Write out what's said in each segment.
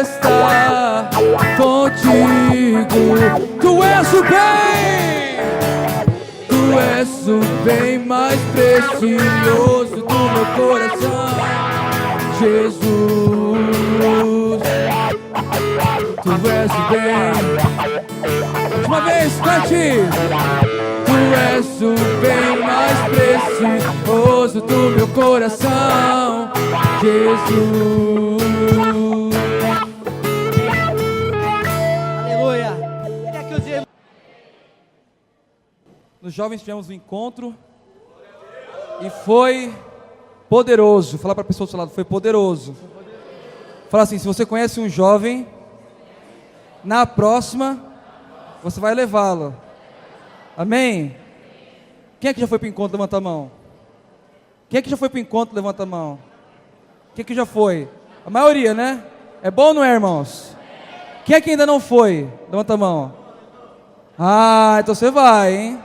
está contigo. Tu és o bem, tu és o bem mais precioso do meu coração, Jesus. Tu és o bem. Última vez, cante. Tu és o bem mais precioso do meu coração, Jesus. Aleluia. Nos jovens tivemos um encontro e foi poderoso. Fala para a pessoa do seu lado, foi poderoso. Fala assim, se você conhece um jovem, na próxima você vai levá-lo. Amém? Quem é que já foi para o encontro? Levanta a mão. Quem é que já foi para o encontro? Levanta a mão. Quem é que já foi? A maioria, né? É bom ou não é, irmãos? Quem é que ainda não foi? Levanta a mão. Ah, então você vai, hein?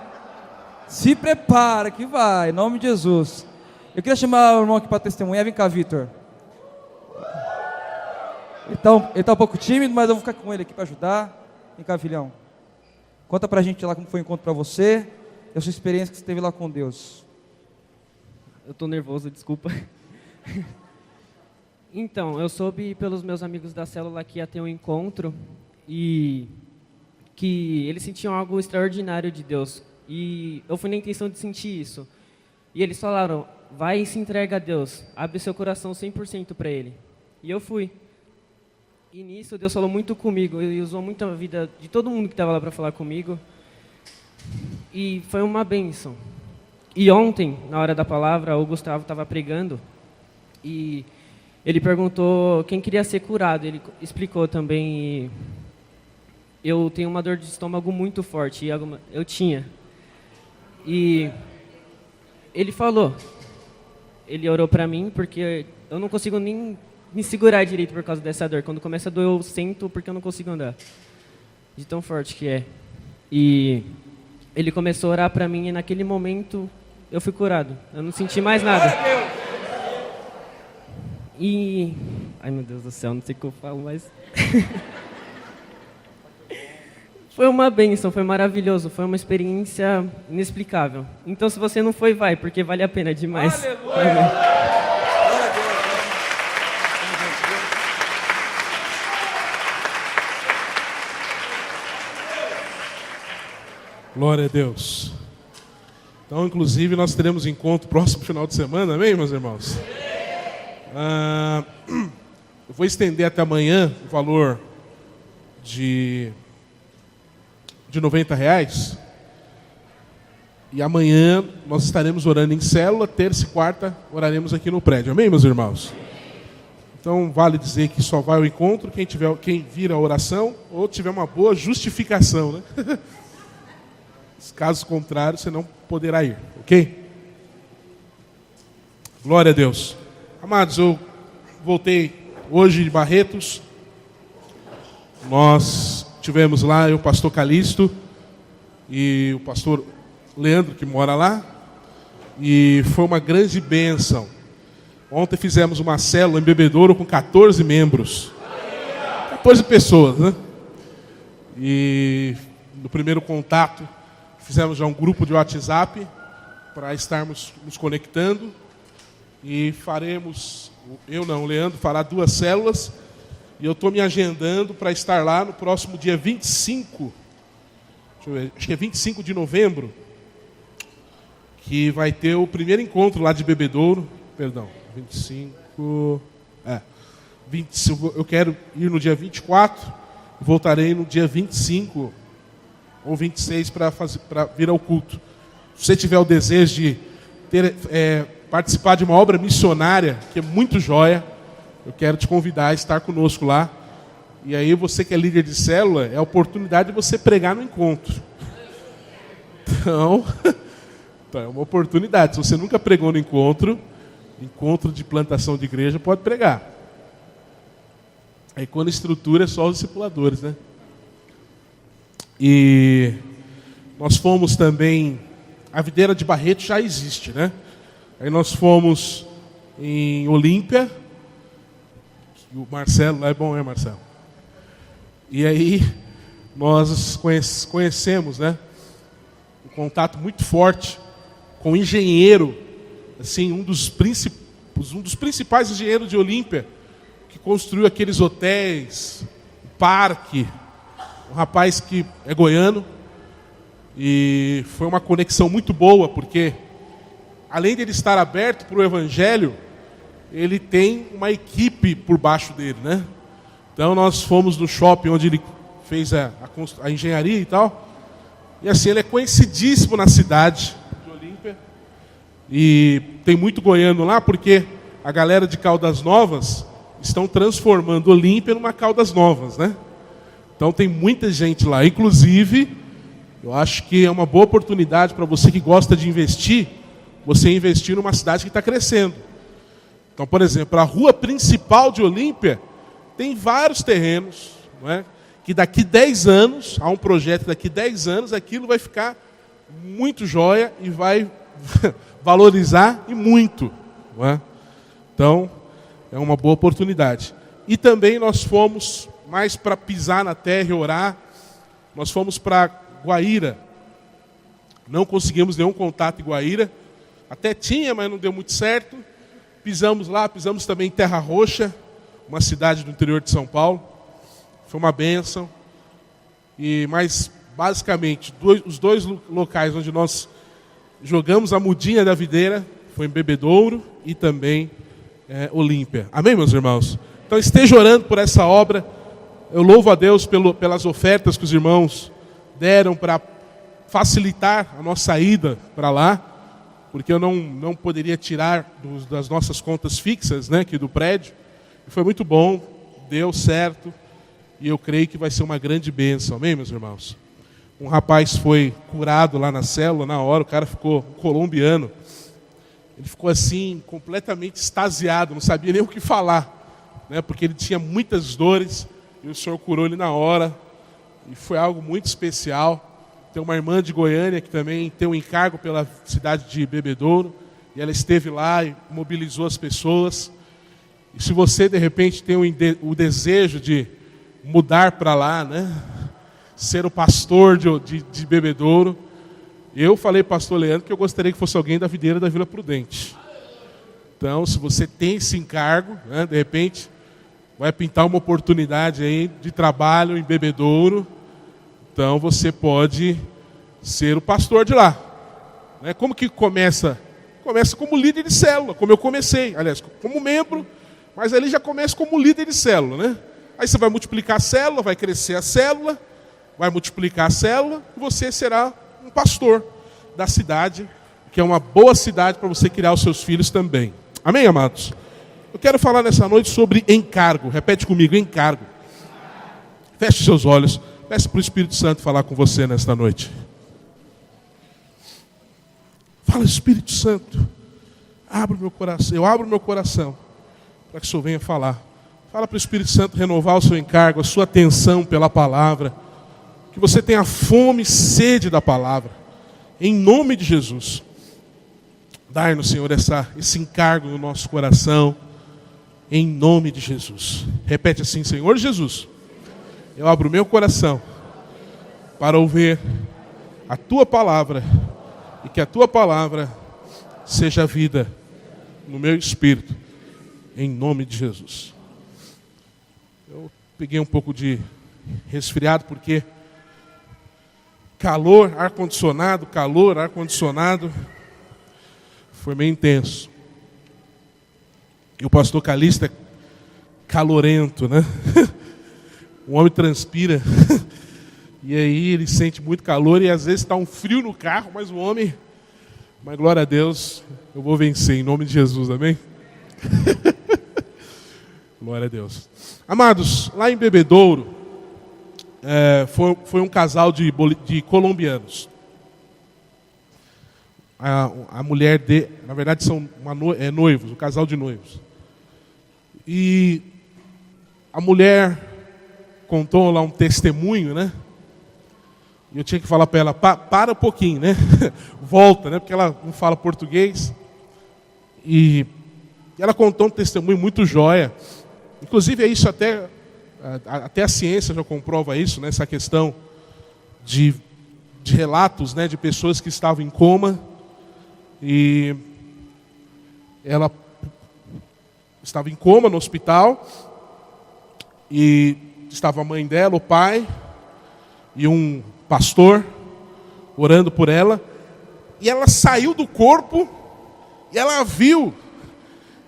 Se prepara que vai, em nome de Jesus. Eu queria chamar o irmão aqui para testemunhar. Vem cá, Vitor. Ele tá um pouco tímido, mas eu vou ficar com ele aqui para ajudar. Vem cá, filhão. Conta pra gente lá como foi o encontro pra você e a sua experiência que você teve lá com Deus. Eu tô nervoso, desculpa. Então, eu soube pelos meus amigos da célula que ia ter um encontro e que eles sentiam algo extraordinário de Deus. E eu fui na intenção de sentir isso. E eles falaram, vai e se entrega a Deus, abre seu coração 100% para Ele. E eu fui. E nisso Deus falou muito comigo, Ele usou muito a vida de todo mundo que estava lá para falar comigo. E foi uma bênção. E ontem, na hora da palavra, o Gustavo estava pregando e ele perguntou quem queria ser curado. Ele explicou também, eu tenho uma dor de estômago muito forte, e eu tinha. E ele falou, ele orou para mim, porque eu não consigo nem me segurar direito por causa dessa dor. Quando começa a doer, eu sento porque eu não consigo andar, de tão forte que é. E ele começou a orar para mim e naquele momento eu fui curado. Eu não senti mais nada. E... ai, meu Deus do céu, não sei o que eu falo, mas... Foi uma bênção, foi maravilhoso, foi uma experiência inexplicável. Então, se você não foi, vai, porque vale a pena demais. Aleluia! Glória a Deus. Então, inclusive, nós teremos encontro próximo final de semana, amém, meus irmãos? Eu vou estender até amanhã o valor de R$90. E amanhã nós estaremos orando em célula, terça e quarta oraremos aqui no prédio, amém, meus irmãos? Então, vale dizer que só vai ao encontro quem vir a oração ou tiver uma boa justificação, né? Caso contrário, você não poderá ir, ok? Glória a Deus. Amados, eu voltei hoje de Barretos. Nós tivemos lá o pastor Calixto e o pastor Leandro, que mora lá. E foi uma grande bênção. Ontem fizemos uma célula em Bebedouro com 14 membros. 14 pessoas, né? E no primeiro contato, fizemos já um grupo de WhatsApp para estarmos nos conectando e faremos, o Leandro fará 2 células e eu estou me agendando para estar lá no próximo dia 25, acho que é 25 de novembro, que vai ter o primeiro encontro lá de Bebedouro, 25, eu quero ir no dia 24, voltarei no dia 25 ou 26 para vir ao culto. Se você tiver o desejo de participar de uma obra missionária, que é muito joia, eu quero te convidar a estar conosco lá. E aí você que é líder de célula, é a oportunidade de você pregar no encontro. Então é uma oportunidade. Se você nunca pregou no encontro de plantação de igreja, pode pregar. Aí quando a estrutura é só os discipuladores, né? E nós fomos também, a videira de Barretos já existe, né? Aí nós fomos em Olímpia, E o Marcelo lá é bom, Marcelo? E aí nós conhecemos, né? Um contato muito forte com um engenheiro, assim, um dos principais engenheiros de Olímpia, que construiu aqueles hotéis, o parque, um rapaz que é goiano, e foi uma conexão muito boa, porque além de ele estar aberto para o Evangelho, ele tem uma equipe por baixo dele, né? Então nós fomos no shopping onde ele fez a engenharia e tal, e assim, ele é conhecidíssimo na cidade de Olímpia, e tem muito goiano lá, porque a galera de Caldas Novas estão transformando Olímpia numa Caldas Novas, né? Então tem muita gente lá, inclusive, eu acho que é uma boa oportunidade para você que gosta de investir, você investir numa cidade que está crescendo. Então, por exemplo, a rua principal de Olímpia tem vários terrenos, não é? Que daqui 10 anos, há um projeto daqui 10 anos, aquilo vai ficar muito jóia e vai valorizar e muito, não é? Então, é uma boa oportunidade. E também nós fomos mais para pisar na terra e orar, nós fomos para Guaíra. Não conseguimos nenhum contato em Guaíra, até tinha, mas não deu muito certo. Pisamos lá, pisamos também em Terra Roxa, uma cidade do interior de São Paulo. Foi uma bênção. Mas, basicamente, os dois locais onde nós jogamos a mudinha da videira foi em Bebedouro e também Olímpia. Amém, meus irmãos? Então, esteja orando por essa obra. Eu louvo a Deus pelas ofertas que os irmãos deram para facilitar a nossa ida para lá, porque eu não poderia tirar das nossas contas fixas, né, aqui do prédio. E foi muito bom, deu certo, e eu creio que vai ser uma grande bênção. Amém, meus irmãos? Um rapaz foi curado lá na célula, na hora, o cara ficou colombiano. Ele ficou assim, completamente extasiado, não sabia nem o que falar, né, porque ele tinha muitas dores, e o Senhor curou ele na hora, e foi algo muito especial. Tem uma irmã de Goiânia que também tem um encargo pela cidade de Bebedouro, e ela esteve lá e mobilizou as pessoas. E se você, de repente, tem o desejo de mudar para lá, né, ser o pastor de Bebedouro, eu falei para o pastor Leandro que eu gostaria que fosse alguém da videira da Vila Prudente. Então, se você tem esse encargo, né, de repente, vai pintar uma oportunidade aí de trabalho em Bebedouro, então você pode ser o pastor de lá. Né? Como que começa? Começa como líder de célula, como eu comecei. Aliás, como membro, mas ali já começa como líder de célula. Né? Aí você vai multiplicar a célula, vai crescer a célula, vai multiplicar a célula, e você será um pastor da cidade, que é uma boa cidade para você criar os seus filhos também. Amém, amados? Eu quero falar nessa noite sobre encargo. Repete comigo, encargo. Feche seus olhos. Peça para o Espírito Santo falar com você nesta noite. Fala, Espírito Santo. Abre o meu coração. Eu abro o meu coração para que o Senhor venha falar. Fala para o Espírito Santo renovar o seu encargo, a sua atenção pela palavra. Que você tenha fome e sede da palavra. Em nome de Jesus. Dai-nos, Senhor, esse encargo no nosso coração. Em nome de Jesus. Repete assim, Senhor Jesus. Eu abro o meu coração para ouvir a Tua palavra e que a Tua palavra seja vida no meu espírito, em nome de Jesus. Eu peguei um pouco de resfriado porque calor, ar-condicionado, foi meio intenso. E o pastor Calixto é calorento, né? O homem transpira, e aí ele sente muito calor, e às vezes está um frio no carro, mas glória a Deus, eu vou vencer, em nome de Jesus, amém? Glória a Deus. Amados, lá em Bebedouro, foi um casal de colombianos. A mulher na verdade são noivos, um casal de noivos. E a mulher contou lá um testemunho, né? E eu tinha que falar para ela, para um pouquinho, né? Volta, né? Porque ela não fala português. E ela contou um testemunho muito jóia. inclusive é isso até a ciência já comprova isso, né, essa questão de relatos, né, de pessoas que estavam em coma e ela estava em coma no hospital e estava a mãe dela, o pai e um pastor orando por ela, e ela saiu do corpo e ela viu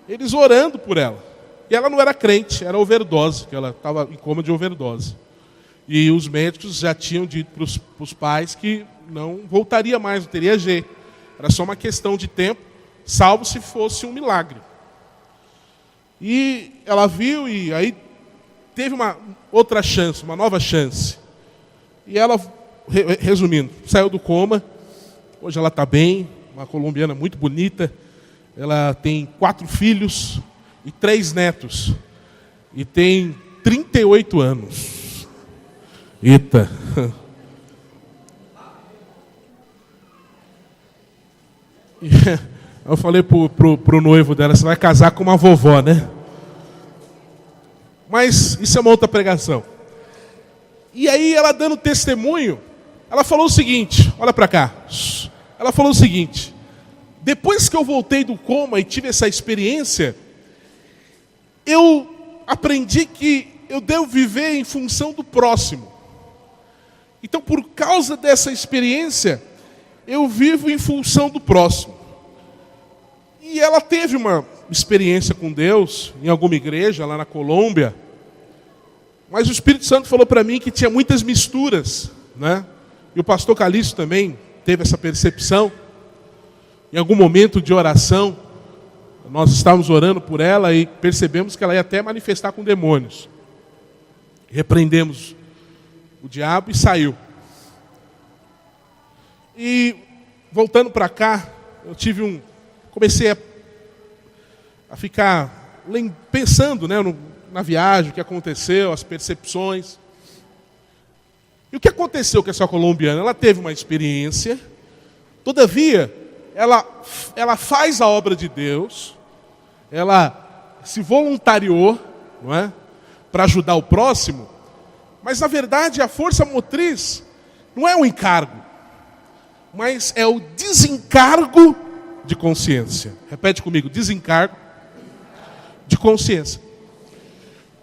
eles orando por ela. E ela não era crente, era overdose, que ela estava em coma de overdose. E os médicos já tinham dito para os pais que não voltaria mais, não teria jeito. Era só uma questão de tempo, salvo se fosse um milagre. E ela viu e aí teve uma outra chance, uma nova chance. E ela, resumindo, saiu do coma. Hoje ela está bem, uma colombiana muito bonita. Ela tem 4 filhos e 3 netos. E tem 38 anos. Eita. Eu falei pro noivo dela, você vai casar com uma vovó, né? Mas isso é uma outra pregação. E aí ela dando testemunho, ela falou o seguinte, olha para cá. Ela falou o seguinte: depois que eu voltei do coma e tive essa experiência, eu aprendi que eu devo viver em função do próximo. Então, por causa dessa experiência, eu vivo em função do próximo. E ela teve uma experiência com Deus em alguma igreja lá na Colômbia, mas o Espírito Santo falou para mim que tinha muitas misturas, né? E o pastor Calixto também teve essa percepção. Em algum momento de oração, nós estávamos orando por ela e percebemos que ela ia até manifestar com demônios. Repreendemos o diabo e saiu. E voltando para cá, eu comecei a ficar pensando, né, na viagem, o que aconteceu, as percepções. E o que aconteceu com essa colombiana? Ela teve uma experiência, todavia, ela faz a obra de Deus, ela se voluntariou, não é, para ajudar o próximo, mas na verdade a força motriz não é o encargo, mas é o desencargo de consciência. Repete comigo, desencargo de consciência.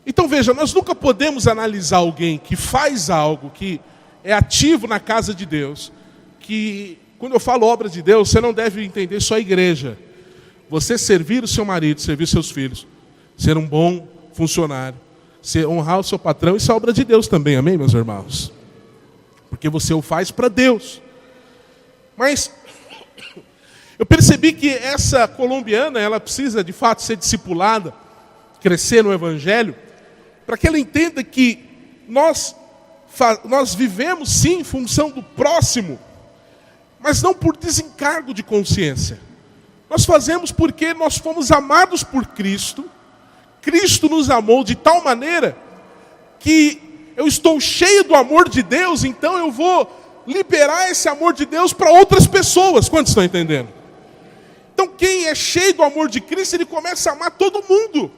Então veja, nós nunca podemos analisar alguém que faz algo, que é ativo na casa de Deus, que quando eu falo obra de Deus, você não deve entender só a igreja. Você servir o seu marido, servir seus filhos, ser um bom funcionário, honrar o seu patrão, isso é obra de Deus também, amém, meus irmãos? Porque você o faz para Deus. Mas eu percebi que essa colombiana, ela precisa de fato ser discipulada, crescer no Evangelho, para que ela entenda que nós vivemos sim em função do próximo, mas não por desencargo de consciência. Nós fazemos porque nós fomos amados por Cristo. Cristo nos amou de tal maneira que eu estou cheio do amor de Deus, então eu vou liberar esse amor de Deus para outras pessoas. Quantos estão entendendo? Então quem é cheio do amor de Cristo, ele começa a amar todo mundo.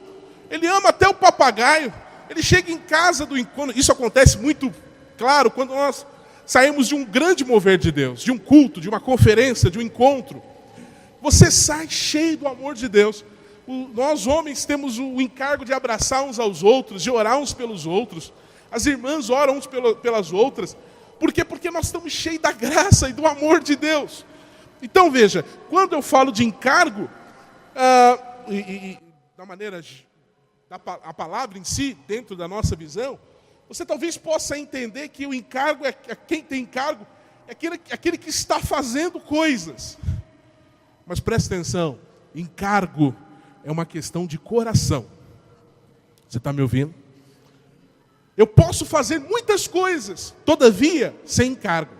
Ele ama até o papagaio. Ele chega em casa do encontro. Isso acontece muito claro quando nós saímos de um grande mover de Deus, de um culto, de uma conferência, de um encontro. Você sai cheio do amor de Deus. Nós homens temos o encargo de abraçar uns aos outros, de orar uns pelos outros. As irmãs oram uns pelas outras. Por quê? Porque nós estamos cheios da graça e do amor de Deus. Então veja, quando eu falo de encargo, da maneira, a palavra em si, dentro da nossa visão, você talvez possa entender que o encargo, quem tem encargo, é aquele que está fazendo coisas. Mas presta atenção, encargo é uma questão de coração. Você está me ouvindo? Eu posso fazer muitas coisas, todavia, sem encargo.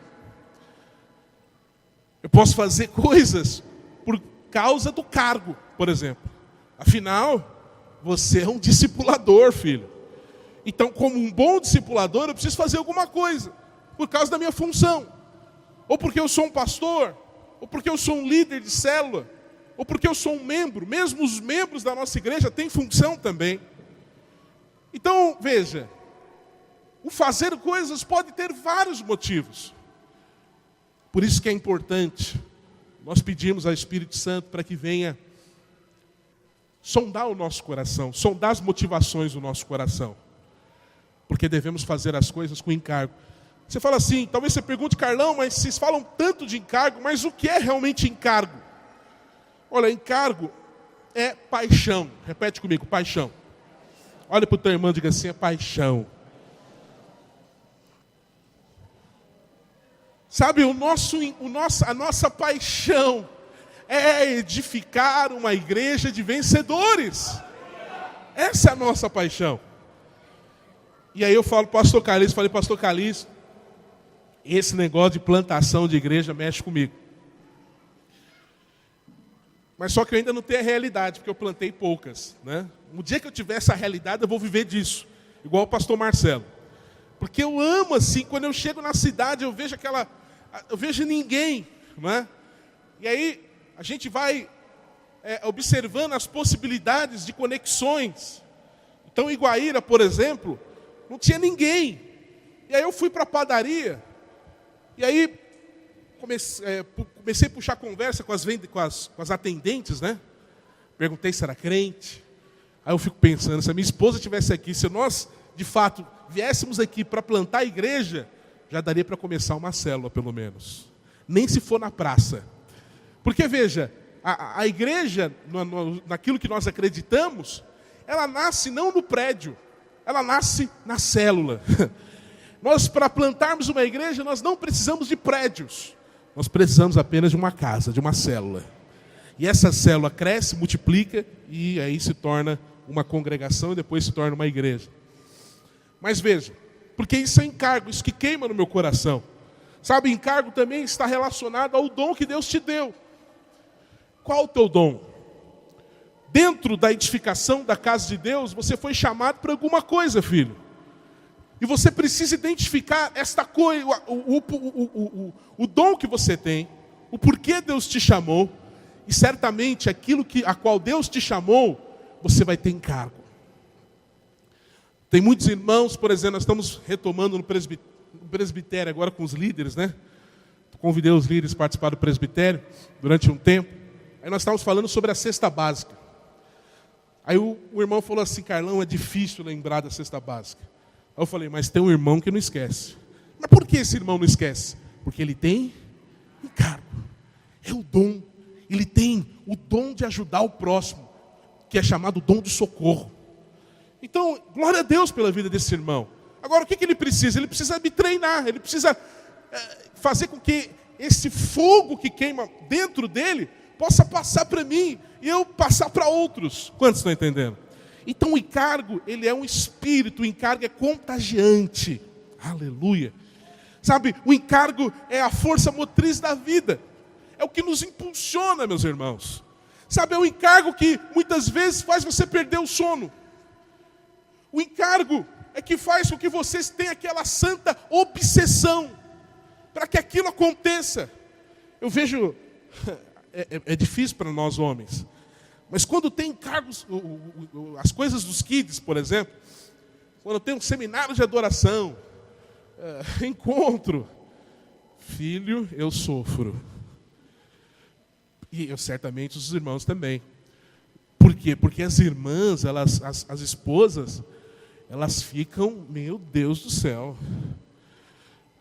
Eu posso fazer coisas por causa do cargo, por exemplo. Afinal, você é um discipulador, filho. Então, como um bom discipulador, eu preciso fazer alguma coisa, por causa da minha função. Ou porque eu sou um pastor, ou porque eu sou um líder de célula, ou porque eu sou um membro. Mesmo os membros da nossa igreja têm função também. Então, veja, o fazer coisas pode ter vários motivos. Por isso que é importante nós pedimos ao Espírito Santo para que venha sondar o nosso coração, sondar as motivações do nosso coração. Porque devemos fazer as coisas com encargo. Você fala assim, talvez você pergunte, Carlão, mas vocês falam tanto de encargo, mas o que é realmente encargo? Olha, encargo é paixão. Repete comigo, paixão. Olha para o teu irmão e diga assim, é paixão. Sabe, a nossa paixão é edificar uma igreja de vencedores. Essa é a nossa paixão. E aí eu falo, pastor Calixto, esse negócio de plantação de igreja mexe comigo. Mas só que eu ainda não tenho a realidade, porque eu plantei poucas, né? Um dia que eu tiver essa realidade, eu vou viver disso. Igual o pastor Marcelo. Porque eu amo assim, quando eu chego na cidade, eu vejo ninguém, né? E aí a gente vai observando as possibilidades de conexões. Então, em Iguaíra, por exemplo, não tinha ninguém. E aí eu fui para a padaria, e aí comecei a puxar conversa com as atendentes, né? Perguntei se era crente. Aí eu fico pensando, se a minha esposa estivesse aqui, se nós, de fato, viéssemos aqui para plantar a igreja, já daria para começar uma célula, pelo menos. Nem se for na praça. Porque, veja, a igreja, naquilo que nós acreditamos, ela nasce não no prédio, ela nasce na célula. Nós, para plantarmos uma igreja, nós não precisamos de prédios. Nós precisamos apenas de uma casa, de uma célula. E essa célula cresce, multiplica, e aí se torna uma congregação e depois se torna uma igreja. Mas veja, porque isso é encargo, isso que queima no meu coração. Sabe, encargo também está relacionado ao dom que Deus te deu. Qual o teu dom? Dentro da edificação da casa de Deus, você foi chamado para alguma coisa, filho. E você precisa identificar esta coisa, o dom que você tem, o porquê Deus te chamou, e certamente aquilo a qual Deus te chamou, você vai ter encargo. Tem muitos irmãos, por exemplo, nós estamos retomando no presbitério agora com os líderes, né? Convidei os líderes a participar do presbitério durante um tempo. Aí nós estávamos falando sobre a cesta básica. Aí o irmão falou assim, Carlão, é difícil lembrar da cesta básica. Aí eu falei, mas tem um irmão que não esquece. Mas por que esse irmão não esquece? Porque ele tem encargo. É o dom. Ele tem o dom de ajudar o próximo, que é chamado dom de socorro. Então, glória a Deus pela vida desse irmão. Agora, o que ele precisa? Ele precisa me treinar, ele precisa fazer com que esse fogo que queima dentro dele possa passar para mim e eu passar para outros. Quantos estão entendendo? Então, o encargo, ele é um espírito, o encargo é contagiante. Aleluia. Sabe, o encargo é a força motriz da vida. É o que nos impulsiona, meus irmãos. Sabe, é o encargo que muitas vezes faz você perder o sono. O encargo é que faz com que vocês tenham aquela santa obsessão para que aquilo aconteça. Eu vejo, é difícil para nós homens, mas quando tem encargos, as coisas dos kids, por exemplo, quando tem um seminário de adoração, encontro, filho, eu sofro. E certamente os irmãos também. Por quê? Porque as irmãs, as esposas, elas ficam, meu Deus do céu.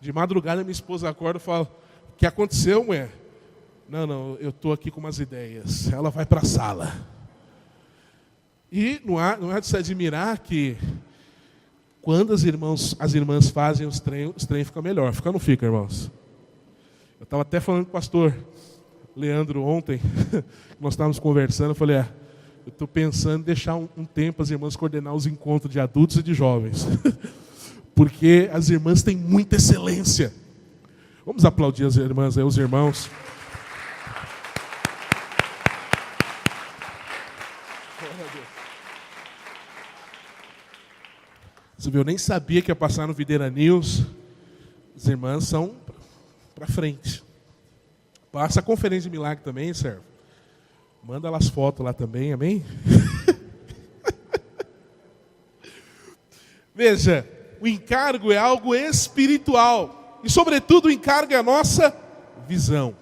De madrugada minha esposa acorda e fala, o que aconteceu, mulher? Não, eu estou aqui com umas ideias. Ela vai para a sala. E não há de se admirar que quando as irmãs fazem os trem fica melhor. Fica ou não fica, irmãos? Eu estava até falando com o pastor Leandro ontem, nós estávamos conversando, eu falei, eu estou pensando em deixar um tempo as irmãs coordenar os encontros de adultos e de jovens. Porque as irmãs têm muita excelência. Vamos aplaudir as irmãs e os irmãos. Você viu, eu nem sabia que ia passar no Videira News. As irmãs são para frente. Passa a conferência de milagre também, servo. Manda lá as fotos lá também, amém? Veja, o encargo é algo espiritual. E, sobretudo, o encargo é a nossa visão.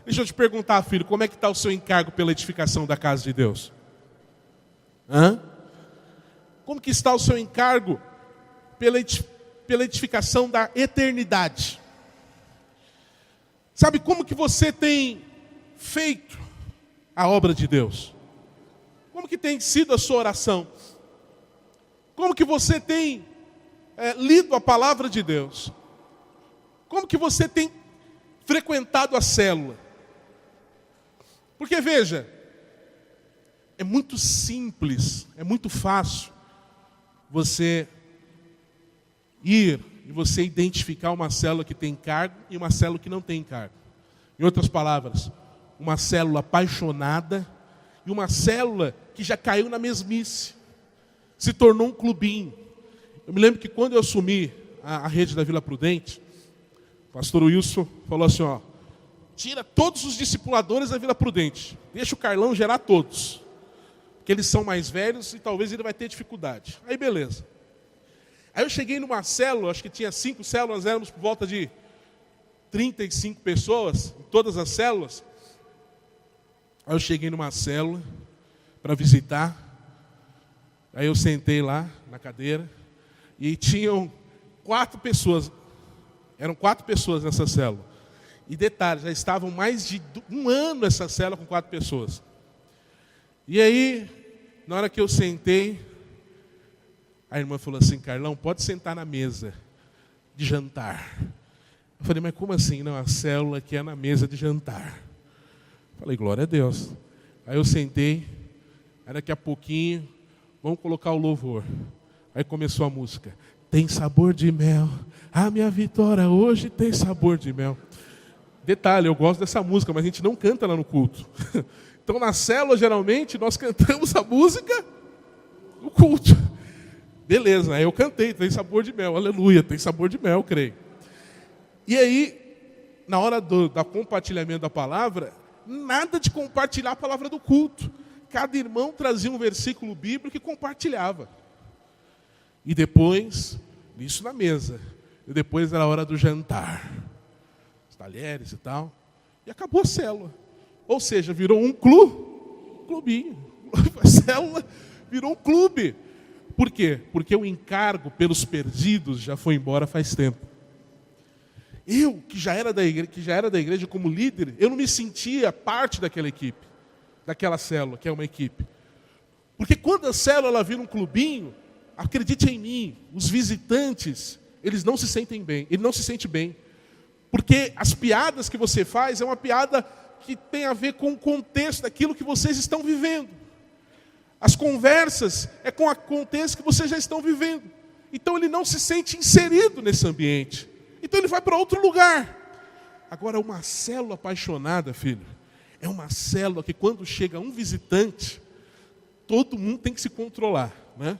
Deixa eu te perguntar, filho, como é que está o seu encargo pela edificação da casa de Deus? Como que está o seu encargo pela edificação da eternidade? Sabe como que você tem feito a obra de Deus? Como que tem sido a sua oração? Como que você tem lido a palavra de Deus? Como que você tem frequentado a célula? Porque veja, é muito simples, é muito fácil você ir e você identificar uma célula que tem cargo e uma célula que não tem cargo. Em outras palavras, uma célula apaixonada e uma célula que já caiu na mesmice, se tornou um clubinho. Eu me lembro que quando eu assumi a rede da Vila Prudente, o pastor Wilson falou assim, tira todos os discipuladores da Vila Prudente, deixa o Carlão gerar todos, porque eles são mais velhos e talvez ele vai ter dificuldade. Aí beleza. Aí eu cheguei numa célula, acho que tinha 5 células, nós éramos por volta de 35 pessoas, em todas as células. Aí eu cheguei numa célula para visitar, aí eu sentei lá na cadeira, e tinham 4 pessoas, eram 4 pessoas nessa célula. E detalhe, já estavam mais de 1 ano essa célula com 4 pessoas. E aí, na hora que eu sentei, a irmã falou assim, Carlão, pode sentar na mesa de jantar. Eu falei, mas como assim? Não, a célula aqui é na mesa de jantar. Eu falei, glória a Deus. Aí eu sentei, aí daqui a pouquinho, vamos colocar o louvor. Aí começou a música. Tem sabor de mel, a minha vitória hoje tem sabor de mel. Detalhe, eu gosto dessa música, mas a gente não canta lá no culto. Então na célula, geralmente, nós cantamos a música no culto. Beleza, aí eu cantei, tem sabor de mel, aleluia, tem sabor de mel, creio. E aí, na hora do compartilhamento da palavra, nada de compartilhar a palavra do culto. Cada irmão trazia um versículo bíblico e compartilhava. E depois, isso na mesa, e depois era a hora do jantar. Os talheres e tal, e acabou a célula. Ou seja, virou um clubinho. A célula virou um clube. Por quê? Porque o encargo pelos perdidos já foi embora faz tempo. Eu, que já era da igreja como líder, eu não me sentia parte daquela equipe, daquela célula, que é uma equipe. Porque quando a célula ela vira um clubinho, acredite em mim, os visitantes, eles não se sentem bem, ele não se sente bem. Porque as piadas que você faz é uma piada que tem a ver com o contexto daquilo que vocês estão vivendo. As conversas é com o contexto que vocês já estão vivendo. Então ele não se sente inserido nesse ambiente. Então ele vai para outro lugar. Agora, uma célula apaixonada, filho, é uma célula que quando chega um visitante, todo mundo tem que se controlar, né?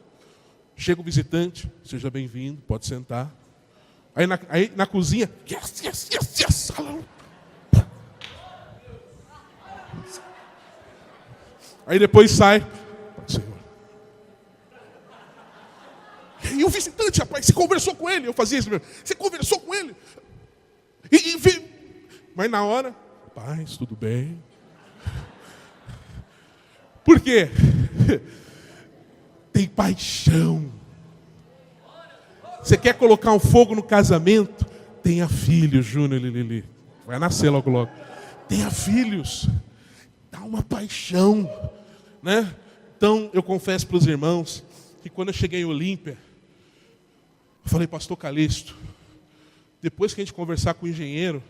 Chega o visitante, seja bem-vindo, pode sentar. Aí na cozinha, yes. Aí depois sai, Senhor. E o visitante, rapaz, você conversou com ele? Eu fazia isso mesmo. Você conversou com ele? Mas na hora, paz, tudo bem. Por quê? Tem paixão. Você quer colocar um fogo no casamento? Tenha filhos, Júnior e Lili. Vai nascer logo. Tenha filhos. Dá uma paixão, né? Então, eu confesso para os irmãos que quando eu cheguei em Olímpia, eu falei, pastor Calixto, depois que a gente conversar com o engenheiro,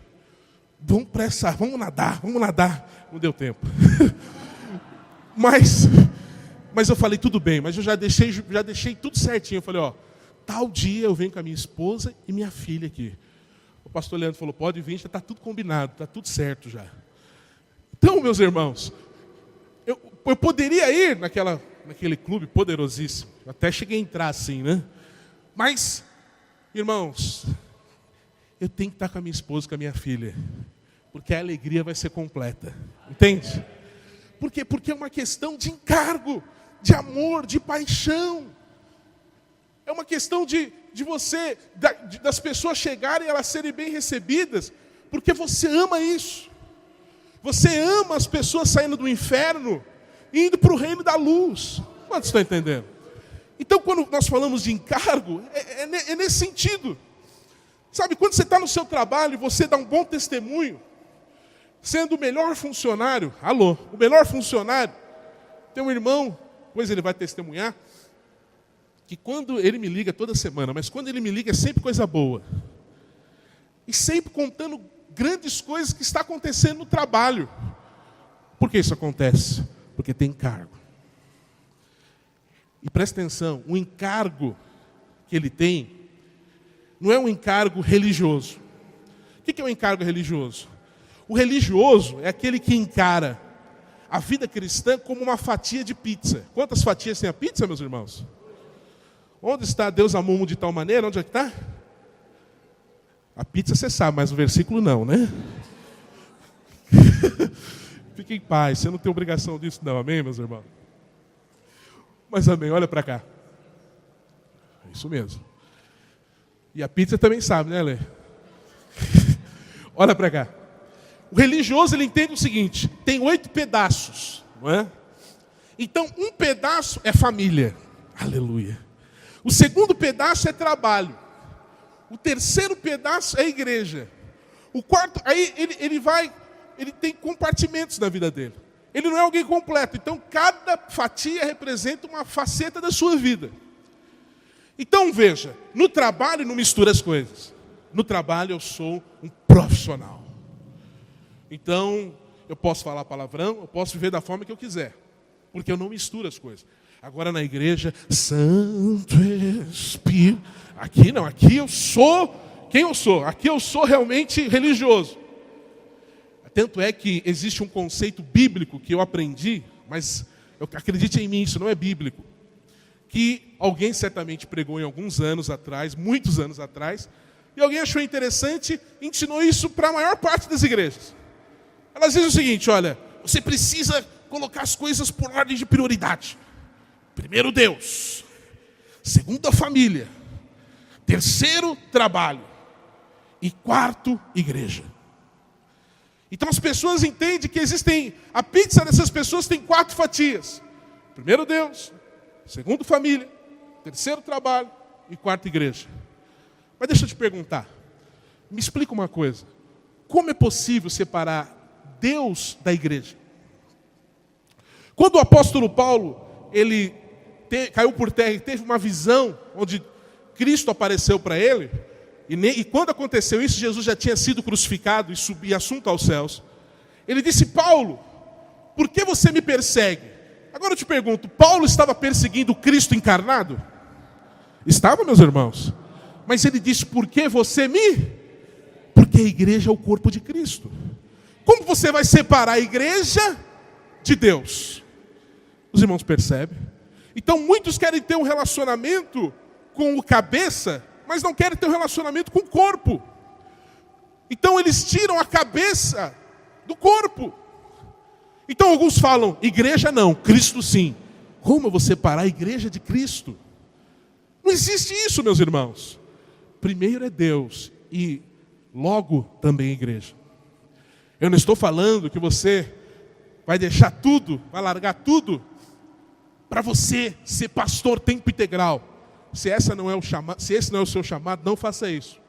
vamos nadar. Não deu tempo. Mas eu falei, tudo bem, mas eu já deixei tudo certinho. Eu falei, tal dia eu venho com a minha esposa e minha filha aqui. O pastor Leandro falou, pode vir, já está tudo combinado, está tudo certo já. Então, meus irmãos, eu poderia ir naquele clube poderosíssimo. Eu até cheguei a entrar assim, né? Mas, irmãos, eu tenho que estar com a minha esposa, com a minha filha. Porque a alegria vai ser completa. Entende? Por quê? Porque é uma questão de encargo, de amor, de paixão. É uma questão de você, das pessoas chegarem e elas serem bem recebidas, porque você ama isso. Você ama as pessoas saindo do inferno e indo para o reino da luz. Quantos estão entendendo? Então, quando nós falamos de encargo, é nesse sentido. Sabe, quando você está no seu trabalho e você dá um bom testemunho, sendo o melhor funcionário, o melhor funcionário, tem um irmão, pois ele vai testemunhar, que quando ele me liga toda semana, mas quando ele me liga é sempre coisa boa. E sempre contando grandes coisas que está acontecendo no trabalho. Por que isso acontece? Porque tem encargo. E presta atenção, o encargo que ele tem não é um encargo religioso. O que é um encargo religioso? O religioso é aquele que encara a vida cristã como uma fatia de pizza. Quantas fatias tem a pizza, meus irmãos? Onde está Deus amou o mundo de tal maneira? Onde é que está? A pizza você sabe, mas o versículo não, né? Fique em paz, você não tem obrigação disso não, amém, meus irmãos? Mas amém, olha para cá. É isso mesmo. E a pizza também sabe, né, Lê? Olha para cá. O religioso, ele entende o seguinte, tem 8 pedaços, não é? Então, um pedaço é família. Aleluia. O segundo pedaço é trabalho. O terceiro pedaço é igreja. O quarto, aí ele tem compartimentos na vida dele. Ele não é alguém completo. Então, cada fatia representa uma faceta da sua vida. Então, veja, no trabalho não mistura as coisas. No trabalho eu sou um profissional. Então, eu posso falar palavrão, eu posso viver da forma que eu quiser. Porque eu não misturo as coisas. Agora na igreja, Santo Espírito. Aqui não, aqui eu sou quem eu sou. Aqui eu sou realmente religioso. Tanto é que existe um conceito bíblico que eu aprendi, mas acredite em mim, isso não é bíblico. Que alguém certamente pregou em alguns anos atrás, muitos anos atrás, e alguém achou interessante e ensinou isso para a maior parte das igrejas. Elas dizem o seguinte, olha, você precisa colocar as coisas por ordem de prioridade. Primeiro Deus, segundo a família, terceiro trabalho e quarto igreja. Então as pessoas entendem que a pizza dessas pessoas tem 4 fatias. Primeiro Deus, segundo família, terceiro trabalho e quarta igreja. Mas deixa eu te perguntar, me explica uma coisa. Como é possível separar Deus da igreja? Quando o apóstolo Paulo, ele caiu por terra e teve uma visão onde Cristo apareceu para ele, e quando aconteceu isso, Jesus já tinha sido crucificado e assunto aos céus. Ele disse, Paulo, por que você me persegue? Agora eu te pergunto, Paulo estava perseguindo Cristo encarnado? Estava, meus irmãos? Mas ele disse, por que você me? Porque a igreja é o corpo de Cristo. Como você vai separar a igreja de Deus? Os irmãos percebem? Então muitos querem ter um relacionamento com o cabeça, mas não querem ter um relacionamento com o corpo. Então eles tiram a cabeça do corpo. Então alguns falam, igreja não, Cristo sim. Como eu vou separar a igreja de Cristo? Não existe isso, meus irmãos. Primeiro é Deus e logo também a igreja. Eu não estou falando que você vai deixar tudo, vai largar tudo para você ser pastor tempo integral. Se esse não é o seu chamado, não faça isso.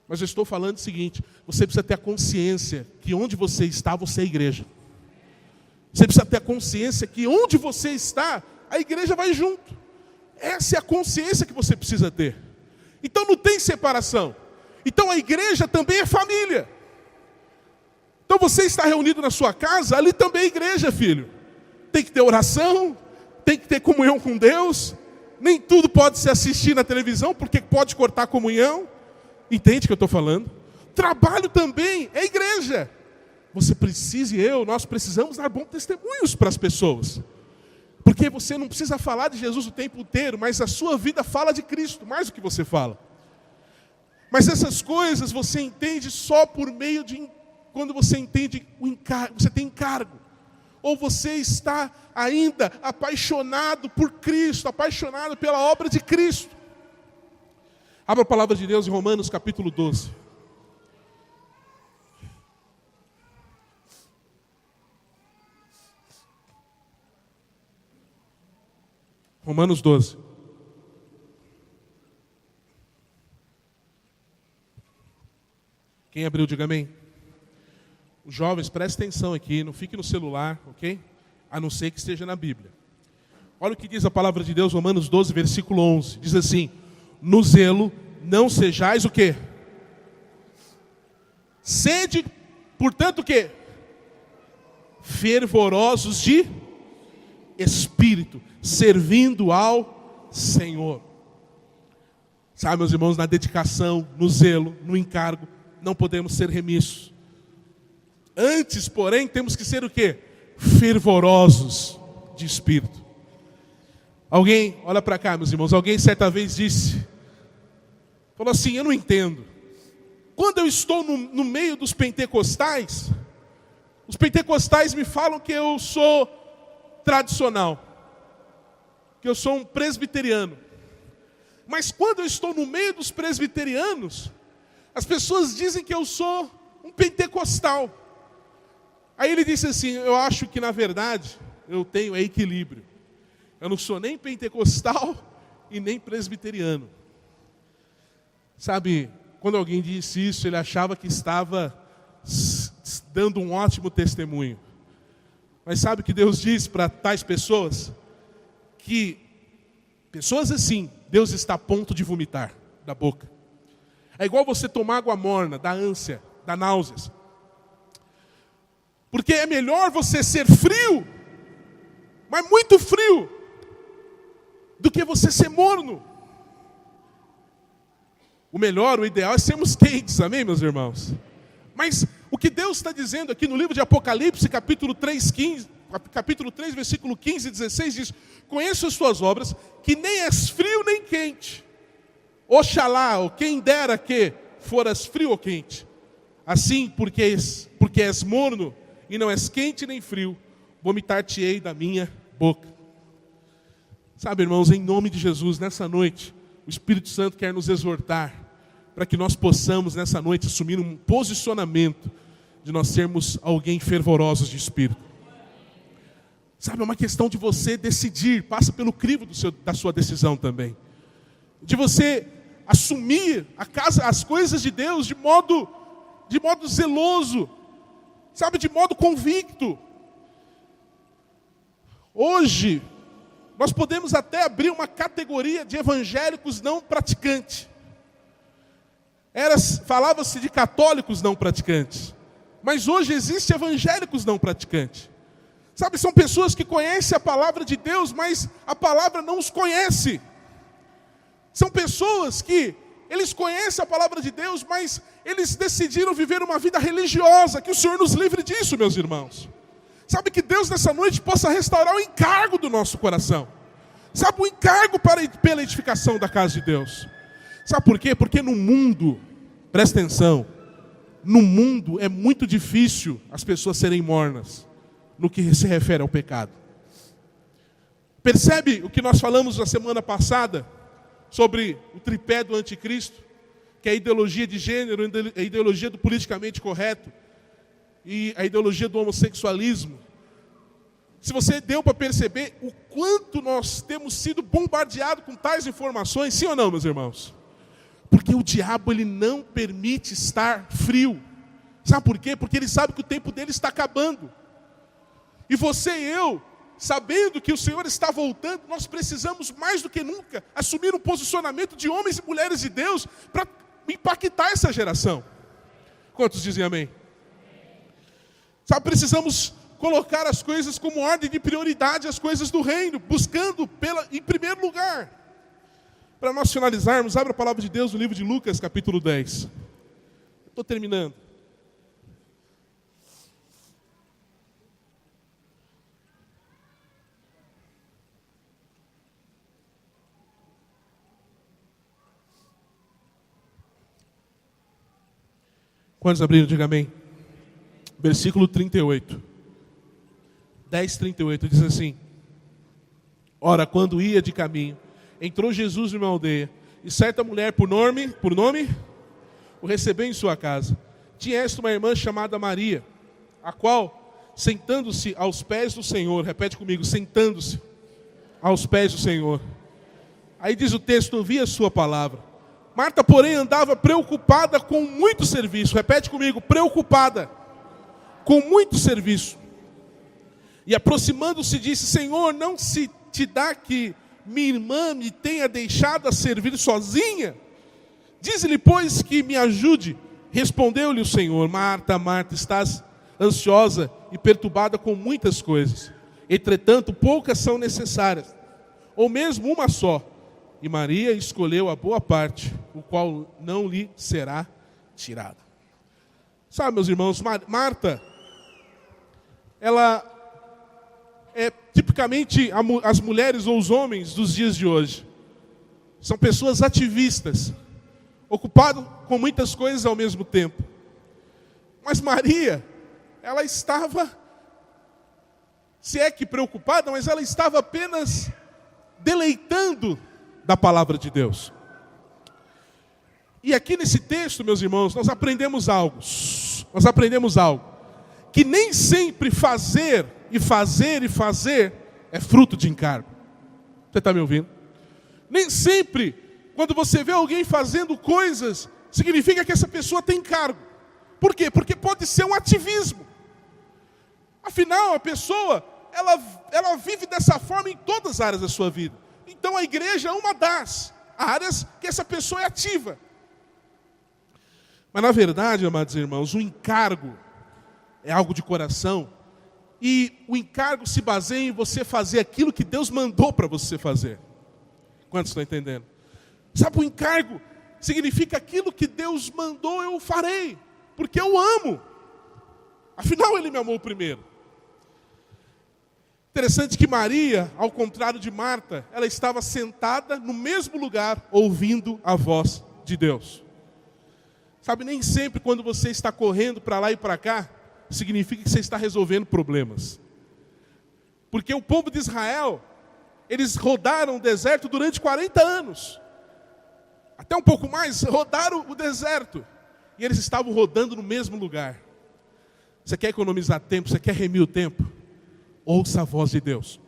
Mas eu estou falando o seguinte, você precisa ter a consciência que onde você está, você é igreja. Você precisa ter a consciência que onde você está, a igreja vai junto. Essa é a consciência que você precisa ter. Então não tem separação. Então a igreja também é família. Então você está reunido na sua casa, ali também é igreja, filho. Tem que ter oração, tem que ter comunhão com Deus. Nem tudo pode se assistir na televisão, porque pode cortar a comunhão. Entende o que eu estou falando? Trabalho também é igreja. Você precisa nós precisamos dar bons testemunhos para as pessoas. Porque você não precisa falar de Jesus o tempo inteiro, mas a sua vida fala de Cristo, mais do que você fala. Mas essas coisas você entende só por meio de... Quando você entende o encargo, você tem encargo. Ou você está ainda apaixonado por Cristo, apaixonado pela obra de Cristo? Abra a palavra de Deus em Romanos capítulo 12. Romanos 12. Quem abriu, diga amém. Os jovens, prestem atenção aqui, não fique no celular, ok? A não ser que esteja na Bíblia. Olha o que diz a palavra de Deus, Romanos 12, versículo 11. Diz assim: no zelo não sejais o quê? Sede, portanto, o quê? Fervorosos de espírito, servindo ao Senhor. Sabe, meus irmãos, na dedicação, no zelo, no encargo, não podemos ser remissos. Antes, porém, temos que ser o quê? Fervorosos de espírito. Alguém, olha para cá, meus irmãos, alguém certa vez disse, falou assim: eu não entendo. Quando eu estou no meio dos pentecostais, os pentecostais me falam que eu sou tradicional, que eu sou um presbiteriano. Mas quando eu estou no meio dos presbiterianos, as pessoas dizem que eu sou um pentecostal. Aí ele disse assim: eu acho que na verdade eu tenho equilíbrio. Eu não sou nem pentecostal e nem presbiteriano. Sabe, quando alguém disse isso, ele achava que estava dando um ótimo testemunho. Mas sabe o que Deus diz para tais pessoas? Que pessoas assim, Deus está a ponto de vomitar da boca. É igual você tomar água morna, da ânsia, da náuseas. Porque é melhor você ser frio, mas muito frio, do que você ser morno. O melhor, o ideal é sermos quentes, amém, meus irmãos? Mas o que Deus está dizendo aqui no livro de Apocalipse, capítulo 3, versículo 15 e 16, diz: conheço as tuas obras, que nem és frio nem quente. Oxalá, ou quem dera que foras frio ou quente. Assim, porque és morno, e não és quente nem frio, vomitar-te-ei da minha boca. Sabe, irmãos, em nome de Jesus, nessa noite, o Espírito Santo quer nos exortar, para que nós possamos, nessa noite, assumir um posicionamento de nós sermos alguém fervorosos de espírito. Sabe, é uma questão de você decidir, passa pelo crivo da sua decisão também. De você assumir as coisas de Deus de modo zeloso, sabe, de modo convicto. Hoje, nós podemos até abrir uma categoria de evangélicos não praticantes. Falava-se de católicos não praticantes, mas hoje existe evangélicos não praticantes. Sabe, são pessoas que conhecem a palavra de Deus, mas a palavra não os conhece. São pessoas que eles conhecem a palavra de Deus, mas eles decidiram viver uma vida religiosa. Que o Senhor nos livre disso, meus irmãos. Sabe, que Deus nessa noite possa restaurar o encargo do nosso coração. Sabe, o encargo pela edificação da casa de Deus. Sabe por quê? Porque no mundo, presta atenção, no mundo é muito difícil as pessoas serem mornas no que se refere ao pecado. Percebe o que nós falamos na semana passada sobre o tripé do anticristo, que é a ideologia de gênero, a ideologia do politicamente correto e a ideologia do homossexualismo. Se você deu para perceber o quanto nós temos sido bombardeados com tais informações, sim ou não, meus irmãos? Porque o diabo, ele não permite estar frio. Sabe por quê? Porque ele sabe que o tempo dele está acabando. E você e eu, sabendo que o Senhor está voltando, nós precisamos mais do que nunca assumir um posicionamento de homens e mulheres de Deus para impactar essa geração. Quantos dizem amém? Sabe, precisamos colocar as coisas como ordem de prioridade, as coisas do reino, buscando em primeiro lugar. Para nós finalizarmos, abra a palavra de Deus no livro de Lucas, capítulo 10. Estou terminando. Quantos abriram? Diga amém. Versículo 38. 10:38 diz assim: ora, quando ia de caminho, entrou Jesus numa aldeia, e certa mulher por nome, o recebeu em sua casa. Tinha esta uma irmã chamada Maria, a qual, sentando-se aos pés do Senhor, repete comigo, sentando-se aos pés do Senhor. Aí diz o texto, ouvia a sua palavra. Marta, porém, andava preocupada com muito serviço. Repete comigo, preocupada com muito serviço. E aproximando-se disse, Senhor, não se te dá que minha irmã me tenha deixado a servir sozinha? Dize-lhe, pois, que me ajude. Respondeu-lhe o Senhor, Marta, Marta, estás ansiosa e perturbada com muitas coisas. Entretanto, poucas são necessárias, ou mesmo uma só. E Maria escolheu a boa parte, o qual não lhe será tirada. Sabe, meus irmãos, Marta, ela é tipicamente as mulheres ou os homens dos dias de hoje. São pessoas ativistas, ocupadas com muitas coisas ao mesmo tempo. Mas Maria, ela estava, se é que preocupada, mas ela estava apenas deleitando da palavra de Deus. E aqui nesse texto, meus irmãos, nós aprendemos algo. Que nem sempre fazer é fruto de encargo. Você está me ouvindo? Nem sempre, quando você vê alguém fazendo coisas, significa que essa pessoa tem encargo. Por quê? Porque pode ser um ativismo. Afinal, a pessoa, ela vive dessa forma em todas as áreas da sua vida. Então a igreja é uma das áreas que essa pessoa é ativa. Mas na verdade, amados irmãos, o encargo é algo de coração. E o encargo se baseia em você fazer aquilo que Deus mandou para você fazer. Quantos estão entendendo? Sabe, o encargo significa aquilo que Deus mandou eu farei. Porque eu amo. Afinal, Ele me amou primeiro. Interessante que Maria, ao contrário de Marta, ela estava sentada no mesmo lugar, ouvindo a voz de Deus. Sabe, nem sempre quando você está correndo para lá e para cá, significa que você está resolvendo problemas. Porque o povo de Israel, eles rodaram o deserto durante 40 anos. Até um pouco mais, rodaram o deserto. E eles estavam rodando no mesmo lugar. Você quer economizar tempo, você quer remir o tempo? Ouça a voz de Deus.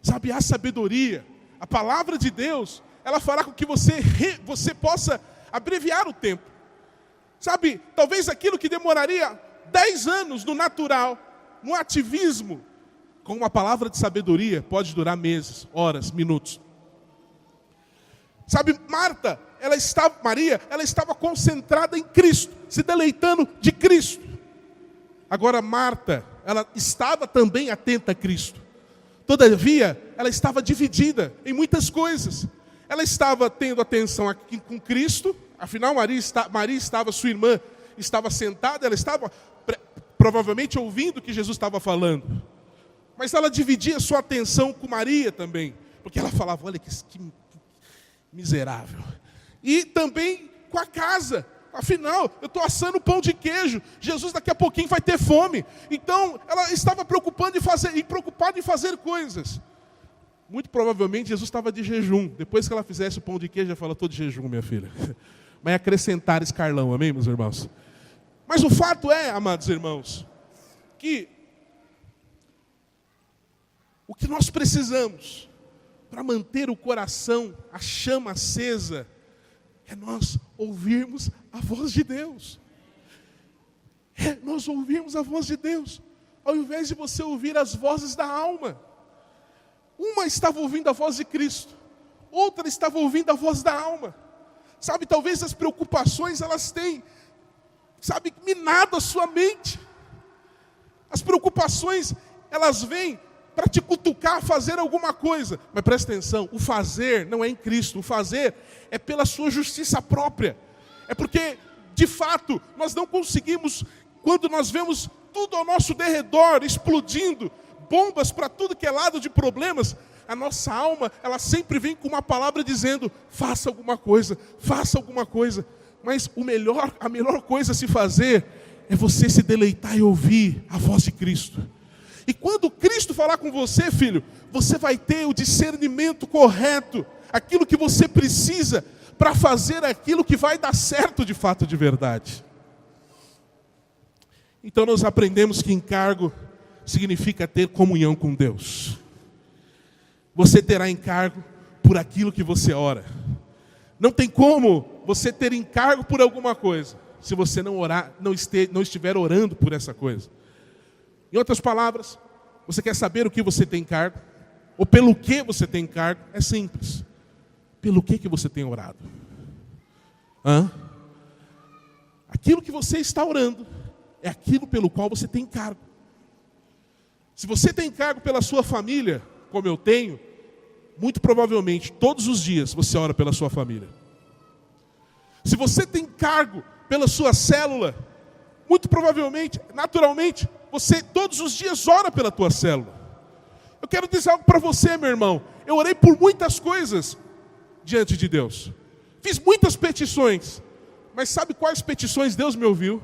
Sabe, a sabedoria, a palavra de Deus, ela fará com que você possa abreviar o tempo. Sabe, talvez aquilo que demoraria 10 anos no natural, no ativismo, com uma palavra de sabedoria, pode durar meses, horas, minutos. Sabe, Maria, ela estava concentrada em Cristo, se deleitando de Cristo. Agora Marta, ela estava também atenta a Cristo. Todavia, ela estava dividida em muitas coisas. Ela estava tendo atenção aqui com Cristo. Afinal, Maria estava, sua irmã, estava sentada. Ela estava provavelmente ouvindo o que Jesus estava falando. Mas ela dividia sua atenção com Maria também. Porque ela falava, olha que miserável. E também com a casa. Afinal, eu estou assando pão de queijo. Jesus daqui a pouquinho vai ter fome. Então, ela estava preocupada em fazer coisas. Muito provavelmente, Jesus estava de jejum. Depois que ela fizesse o pão de queijo, ela falou, estou de jejum, minha filha. Mas acrescentar escarlão, amém, meus irmãos? Mas o fato é, amados irmãos, que o que nós precisamos para manter o coração, a chama acesa, é nós ouvirmos a voz de Deus. É nós ouvirmos a voz de Deus, ao invés de você ouvir as vozes da alma. Uma estava ouvindo a voz de Cristo, outra estava ouvindo a voz da alma. Sabe, talvez as preocupações, elas têm, sabe, minado a sua mente. As preocupações, elas vêm para te cutucar a fazer alguma coisa. Mas presta atenção, o fazer não é em Cristo, o fazer é pela sua justiça própria. É porque, de fato, nós não conseguimos, quando nós vemos tudo ao nosso derredor explodindo, bombas para tudo que é lado de problemas, a nossa alma, ela sempre vem com uma palavra dizendo, faça alguma coisa, faça alguma coisa. Mas a melhor coisa a se fazer é você se deleitar e ouvir a voz de Cristo. E quando Cristo falar com você, filho, você vai ter o discernimento correto, aquilo que você precisa para fazer aquilo que vai dar certo de fato, de verdade. Então nós aprendemos que encargo significa ter comunhão com Deus. Você terá encargo por aquilo que você ora. Não tem como você ter encargo por alguma coisa, se você não orar, não estiver orando por essa coisa. Em outras palavras, você quer saber o que você tem encargo? Ou pelo que você tem encargo? É simples. Pelo que você tem orado? Aquilo que você está orando é aquilo pelo qual você tem encargo. Se você tem encargo pela sua família, como eu tenho, muito provavelmente todos os dias você ora pela sua família. Se você tem encargo pela sua célula, muito provavelmente, naturalmente, você todos os dias ora pela tua célula. Eu quero dizer algo para você, meu irmão. Eu orei por muitas coisas diante de Deus. Fiz muitas petições. Mas sabe quais petições Deus me ouviu?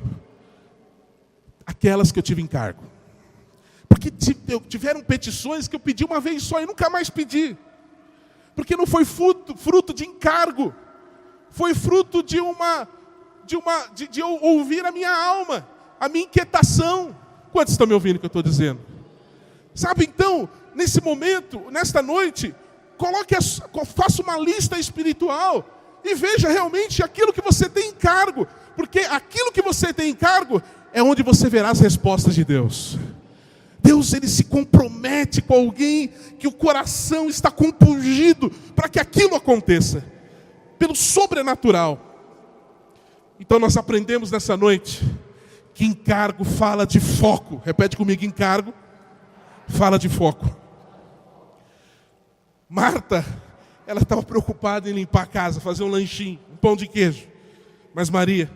Aquelas que eu tive encargo. Porque tiveram petições que eu pedi uma vez só e nunca mais pedi. Porque não foi fruto de encargo. Foi fruto de eu ouvir a minha alma, a minha inquietação. Quantos estão me ouvindo o que eu estou dizendo? Sabe, então, nesse momento, nesta noite, faça uma lista espiritual e veja realmente aquilo que você tem encargo. Porque aquilo que você tem encargo é onde você verá as respostas de Deus. Deus, ele se compromete com alguém que o coração está compungido para que aquilo aconteça. Pelo sobrenatural. Então nós aprendemos nessa noite que encargo fala de foco. Repete comigo, encargo fala de foco. Marta, ela estava preocupada em limpar a casa, fazer um lanchinho, um pão de queijo. Mas Maria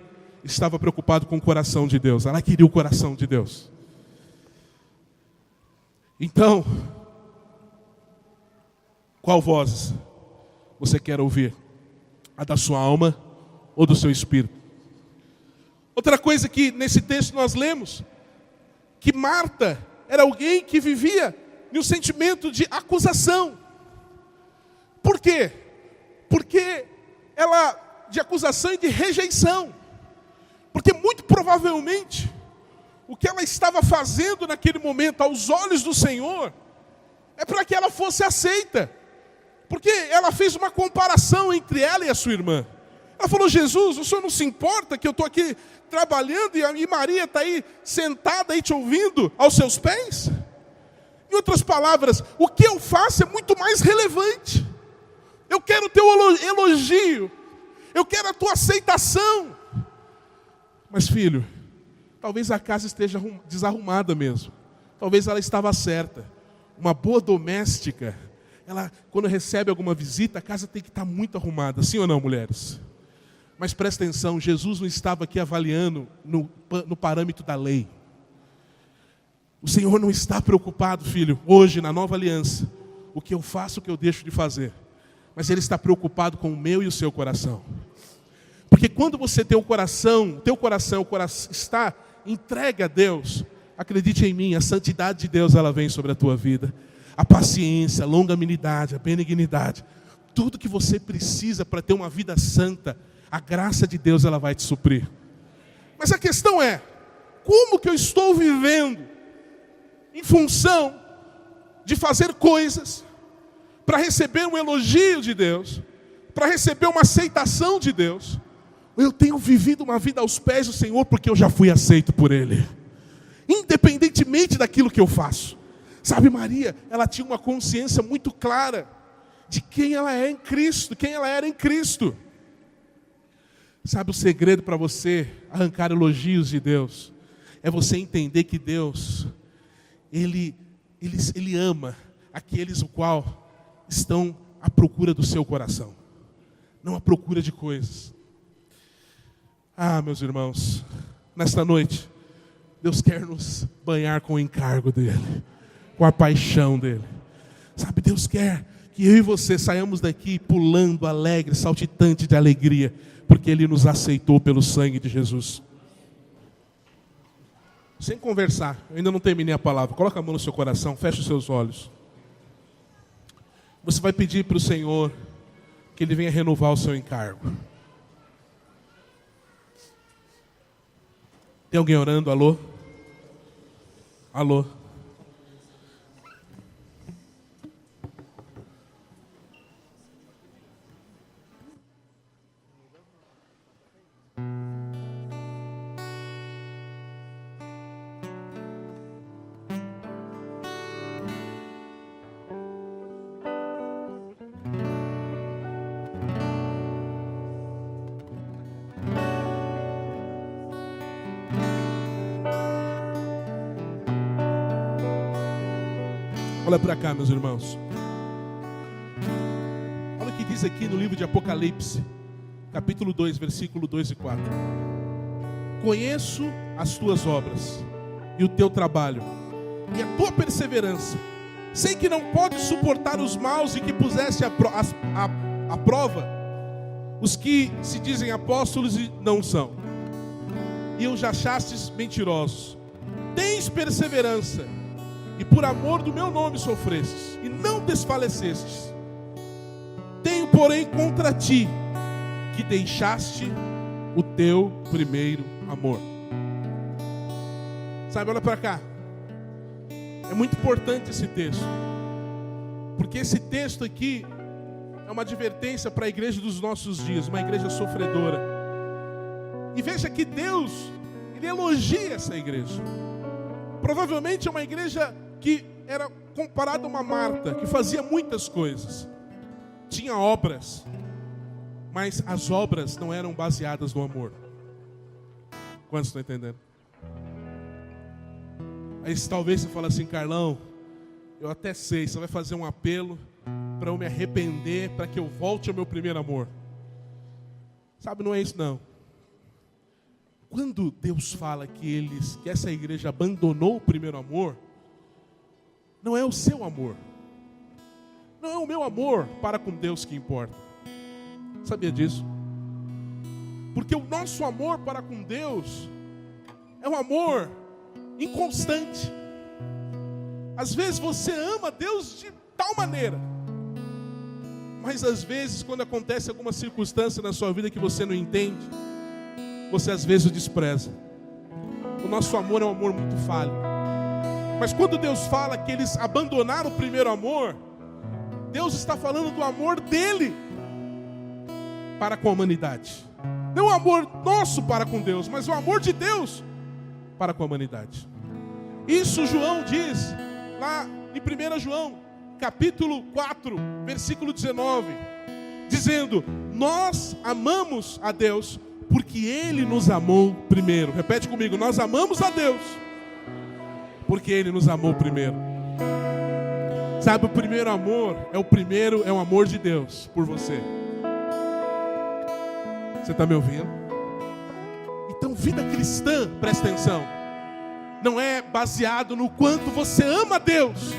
estava preocupada com o coração de Deus. Ela queria o coração de Deus. Então, qual voz você quer ouvir? A da sua alma ou do seu espírito? Outra coisa que nesse texto nós lemos, que Marta era alguém que vivia no sentimento de acusação. Por quê? Porque de acusação e de rejeição. Porque muito provavelmente, o que ela estava fazendo naquele momento aos olhos do Senhor, é para que ela fosse aceita. Porque ela fez uma comparação entre ela e a sua irmã. Ela falou, Jesus, o senhor não se importa que eu estou aqui trabalhando e Maria está aí sentada aí te ouvindo aos seus pés? Em outras palavras, o que eu faço é muito mais relevante. Eu quero o teu elogio. Eu quero a tua aceitação. Mas filho, talvez a casa esteja desarrumada mesmo. Talvez ela estava certa. Uma boa doméstica, ela, quando recebe alguma visita, a casa tem que estar muito arrumada. Sim ou não, mulheres? Mas presta atenção, Jesus não estava aqui avaliando no parâmetro da lei. O Senhor não está preocupado, filho, hoje na nova aliança, o que eu faço, o que eu deixo de fazer. Mas Ele está preocupado com o meu e o seu coração. Porque quando você tem o coração está entregue a Deus, acredite em mim, a santidade de Deus ela vem sobre a tua vida. A paciência, a longanimidade, a benignidade. Tudo que você precisa para ter uma vida santa, a graça de Deus ela vai te suprir. Mas a questão é, como que eu estou vivendo em função de fazer coisas para receber um elogio de Deus, para receber uma aceitação de Deus? Eu tenho vivido uma vida aos pés do Senhor porque eu já fui aceito por Ele, independentemente daquilo que eu faço. Sabe, Maria, ela tinha uma consciência muito clara de quem ela é em Cristo, quem ela era em Cristo. Sabe o segredo para você arrancar elogios de Deus? É você entender que Deus, Ele ama aqueles o qual estão à procura do seu coração, não à procura de coisas. Ah, meus irmãos, nesta noite, Deus quer nos banhar com o encargo dEle, com a paixão dEle. Sabe, Deus quer que eu e você saiamos daqui pulando, alegre, saltitante de alegria, porque Ele nos aceitou pelo sangue de Jesus. sem conversar, eu ainda não terminei a palavra, coloca a mão no seu coração, fecha os seus olhos. Você vai pedir para o Senhor que Ele venha renovar o seu encargo. Tem alguém orando? Alô? Alô? Olha para cá, meus irmãos. Olha o que diz aqui no livro de Apocalipse, capítulo 2, versículo 2 e 4. Conheço as tuas obras e o teu trabalho e a tua perseverança. Sei que não podes suportar os maus e que puseste à prova os que se dizem apóstolos e não são, e os achastes mentirosos. Tens perseverança e por amor do meu nome sofrestes, e não desfalecestes. Tenho, porém, contra ti, que deixaste o teu primeiro amor. Sabe, olha para cá. É muito importante esse texto, porque esse texto aqui é uma advertência para a igreja dos nossos dias, uma igreja sofredora. E veja que Deus, Ele elogia essa igreja. Provavelmente é uma igreja que era comparada a uma Marta, que fazia muitas coisas, tinha obras, mas as obras não eram baseadas no amor. Quantos estão entendendo? Aí talvez você fale assim: Carlão, eu até sei, você vai fazer um apelo para eu me arrepender, para que eu volte ao meu primeiro amor. Sabe, não é isso não. Quando Deus fala que essa igreja abandonou o primeiro amor, não é o seu amor, não é o meu amor para com Deus que importa. Sabia disso? Porque o nosso amor para com Deus é um amor inconstante. Às vezes você ama Deus de tal maneira, mas às vezes quando acontece alguma circunstância na sua vida que você não entende, você às vezes o despreza. O nosso amor é um amor muito falho. Mas quando Deus fala que eles abandonaram o primeiro amor, Deus está falando do amor dele para com a humanidade. Não o amor nosso para com Deus, mas o amor de Deus para com a humanidade. Isso João diz lá em 1 João, capítulo 4, versículo 19, dizendo: nós amamos a Deus porque Ele nos amou primeiro. Repete comigo: nós amamos a Deus porque Ele nos amou primeiro. Sabe, o primeiro amor é o amor de Deus por você. Você está me ouvindo? Então, vida cristã, presta atenção, não é baseado no quanto você ama Deus.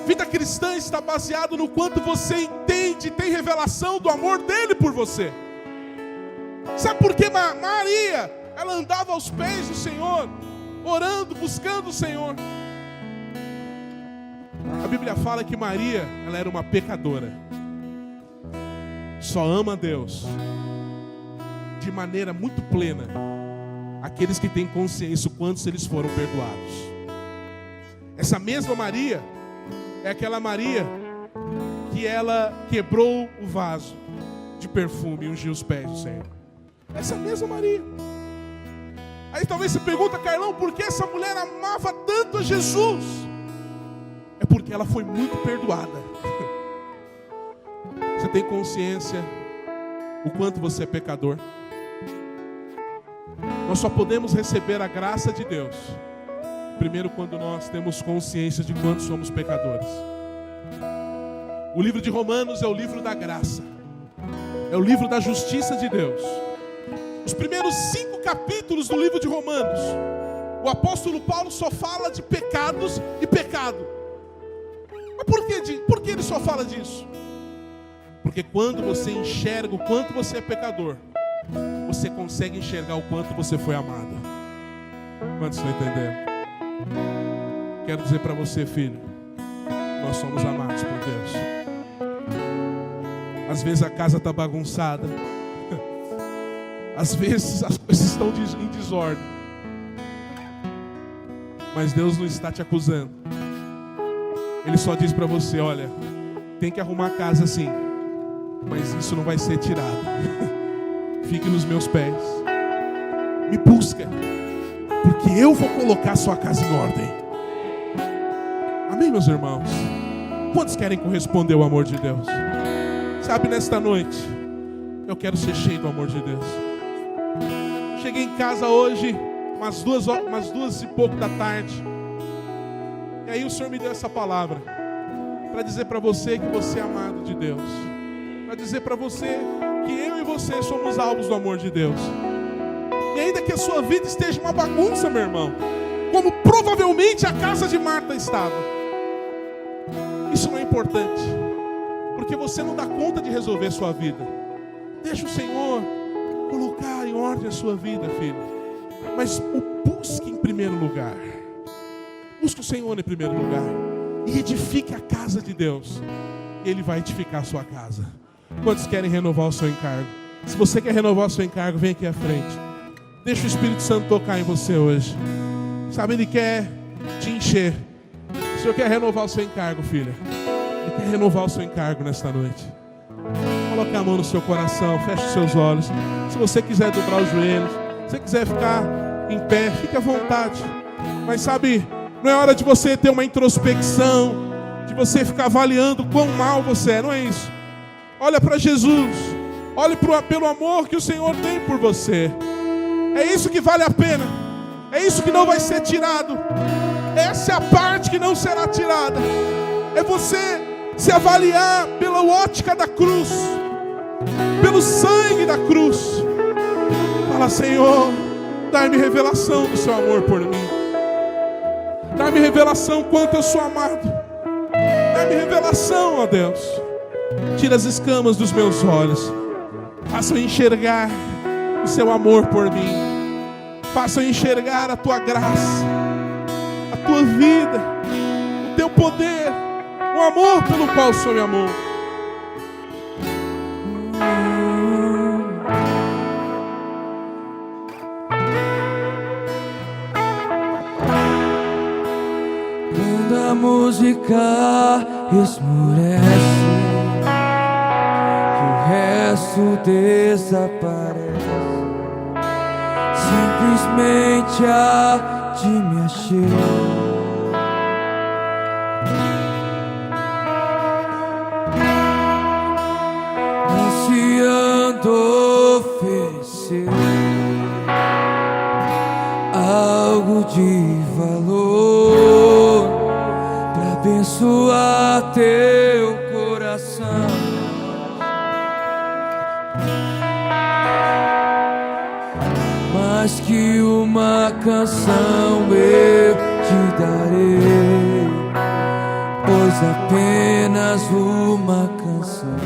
Vida cristã está baseado no quanto você entende, tem revelação do amor dele por você. Sabe por que Maria, ela andava aos pés do Senhor, orando, buscando o Senhor? A Bíblia fala que Maria, ela era uma pecadora. Só ama a Deus de maneira muito plena aqueles que têm consciência o quanto eles foram perdoados. Essa mesma Maria é aquela Maria que ela quebrou o vaso de perfume e ungiu os pés do Senhor. Essa mesma Maria. Aí talvez você pergunta: Carlão, por que essa mulher amava tanto a Jesus? É porque ela foi muito perdoada. Você tem consciência o quanto você é pecador? Nós só podemos receber a graça de Deus primeiro quando nós temos consciência de quanto somos pecadores. O livro de Romanos é o livro da graça, é o livro da justiça de Deus. Os primeiros 5 capítulos do livro de Romanos, o apóstolo Paulo só fala de pecados e pecado. Mas por que ele só fala disso? Porque quando você enxerga o quanto você é pecador, você consegue enxergar o quanto você foi amado. Quantos estão entendendo? Quero dizer para você, filho, nós somos amados por Deus. Às vezes a casa está bagunçada. Às vezes as coisas estão em desordem. Mas Deus não está te acusando. Ele só diz para você, olha, tem que arrumar a casa sim, mas isso não vai ser tirado. Fique nos meus pés. Me busca, porque eu vou colocar a sua casa em ordem. Amém, meus irmãos? Quantos querem corresponder ao amor de Deus? Sabe, nesta noite, eu quero ser cheio do amor de Deus. Cheguei em casa hoje, umas duas e pouco da tarde. E aí o Senhor me deu essa palavra, para dizer para você que você é amado de Deus. Para dizer para você que eu e você somos alvos do amor de Deus. E ainda que a sua vida esteja uma bagunça, meu irmão, como provavelmente a casa de Marta estava, isso não é importante, porque você não dá conta de resolver a sua vida. Deixa o Senhor colocar em ordem a sua vida, filho. Mas o busque em primeiro lugar. Busque o Senhor em primeiro lugar e edifique a casa de Deus, e Ele vai edificar a sua casa. Quantos querem renovar o seu encargo? Se você quer renovar o seu encargo, vem aqui à frente. Deixa o Espírito Santo tocar em você hoje. Sabe, Ele quer te encher. O Senhor quer renovar o seu encargo, filha. Ele quer renovar o seu encargo nesta noite. Coloque a mão no seu coração, feche os seus olhos. Se você quiser dobrar os joelhos, se você quiser ficar em pé, fique à vontade. Mas sabe, não é hora de você ter uma introspecção, de você ficar avaliando quão mal você é, não é isso. Olha para Jesus, olhe pelo amor que o Senhor tem por você. É isso que vale a pena, é isso que não vai ser tirado. Essa é a parte que não será tirada. É você se avaliar pela ótica da cruz, pelo sangue da cruz. Fala, Senhor, dá-me revelação do seu amor por mim. Dá-me revelação quanto eu sou amado. Dá-me revelação, ó Deus. Tira as escamas dos meus olhos. Faça-eu enxergar o seu amor por mim. Faça-eu enxergar a tua graça, a tua vida, o teu poder, o amor pelo qual o Senhor me amou. Quando a música esmurece e o resto desaparece, simplesmente há de me achar. Ansiando oferecer algo de valor para abençoar teu coração. Mais que uma canção eu te darei, pois apenas uma canção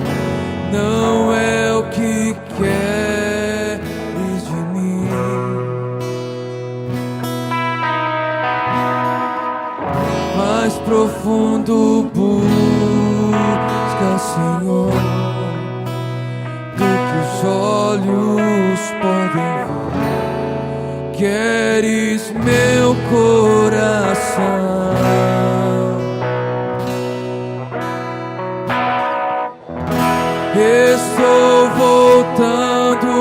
não é o que queres de mim. Mais profundo busca, Senhor, do que os olhos podem ver. Queres meu coração. Estou voltando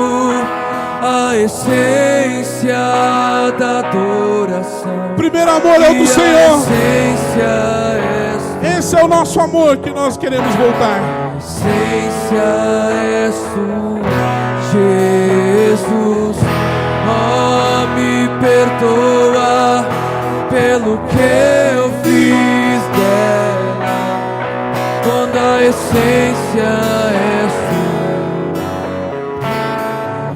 à essência da adoração. Primeiro amor é o do Senhor. Esse é o nosso amor que nós queremos voltar. A essência és tu, Jesus. Oh, me perdoa pelo que eu fiz dela. Quando a essência és tu, a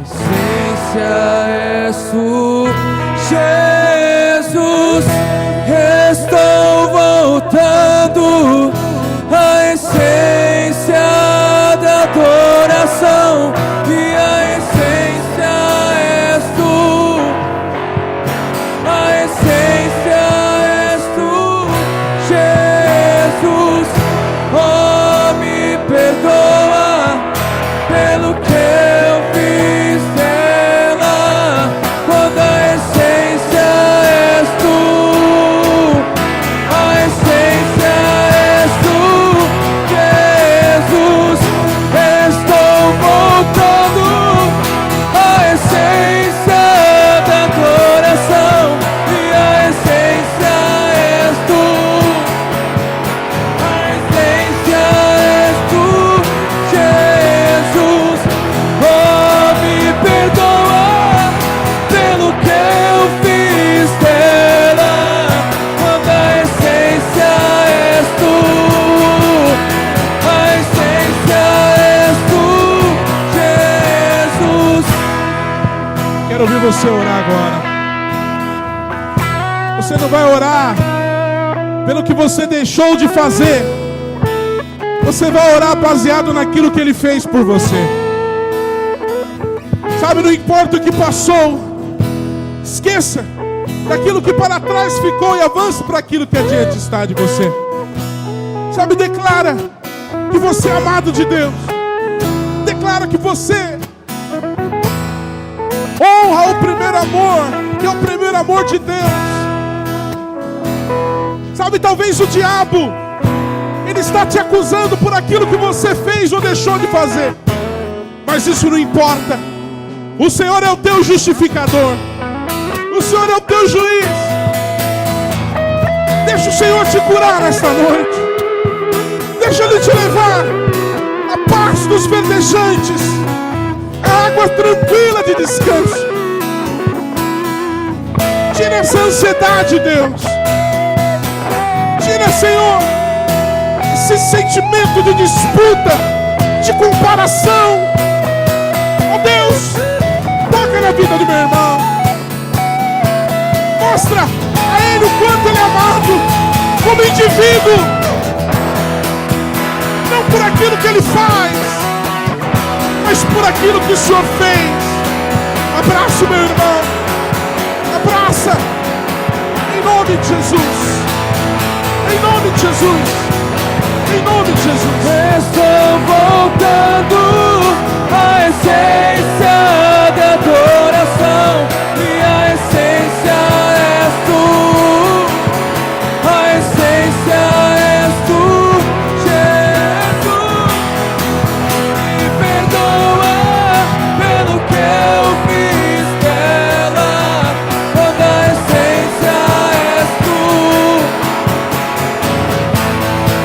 essência és tu, Jesus. Estou voltando à essência da adoração, e a essência és tu, a Quero ouvir você orar agora. Você não vai orar pelo que você deixou de fazer. Você vai orar baseado naquilo que Ele fez por você. Sabe, não importa o que passou, esqueça daquilo que para trás ficou e avance para aquilo que adiante está de você. Sabe, declara que você é amado de Deus. Declara que você honra o primeiro amor, que é o primeiro amor de Deus. Sabe, talvez o diabo, ele está te acusando por aquilo que você fez ou deixou de fazer. Mas isso não importa. O Senhor é o teu justificador. O Senhor é o teu juiz. Deixa o Senhor te curar nesta noite. Deixa Ele te levar a paz dos verdejantes, a água tranquila de descanso. Tira essa ansiedade, Deus. Tira, Senhor, esse sentimento de disputa, de comparação. Oh Deus, toca na vida do meu irmão. Mostra a Ele o quanto Ele é amado como indivíduo, não por aquilo que Ele faz, mas por aquilo que o Senhor fez. Abraça o meu irmão. Abraça. Em nome de Jesus. Em nome de Jesus. Em nome de Jesus. Estou voltando à essência da adoração. E a essência és tu. A essência és tu, Jesus. Me perdoa pelo que eu fiz dela. Quando a essência és tu.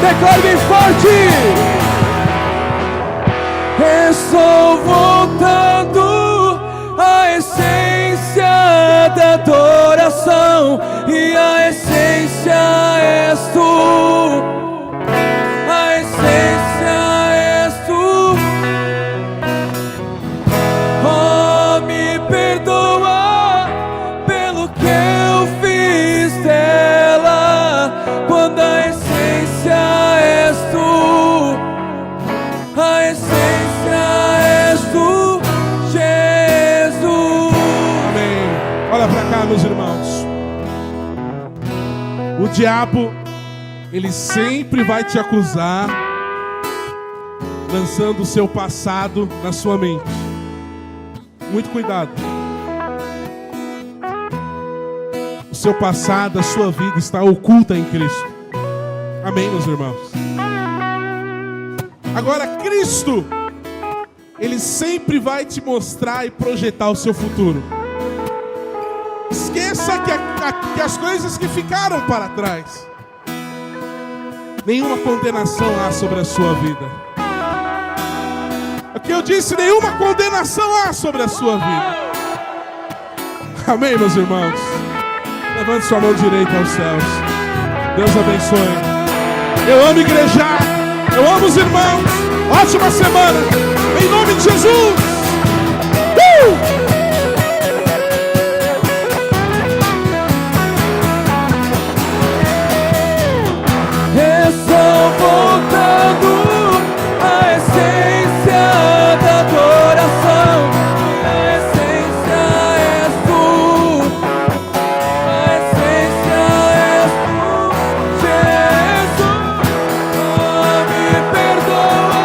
Declare bem forte. Estou voltando à essência da adoração. E a essência és tu. A essência és tu. Oh, me perdoa pelo que eu fiz dela. Quando a essência és tu. A essência és tu, Jesus. Amém. Olha para cá, meus irmãos. O diabo, ele sempre vai te acusar, lançando o seu passado na sua mente. Muito cuidado. O seu passado, a sua vida está oculta em Cristo. Amém, meus irmãos. Agora, Cristo, Ele sempre vai te mostrar e projetar o seu futuro. Esqueça que as coisas que ficaram para trás, nenhuma condenação há sobre a sua vida. O que eu disse, nenhuma condenação há sobre a sua vida. Amém, meus irmãos? Levante sua mão direita aos céus. Deus abençoe. Eu amo igrejar. Eu amo os irmãos. Ótima semana. Em nome de Jesus. Estou voltando à essência da adoração. A essência és tu. A essência és tu, Jesus. Oh, me perdoa.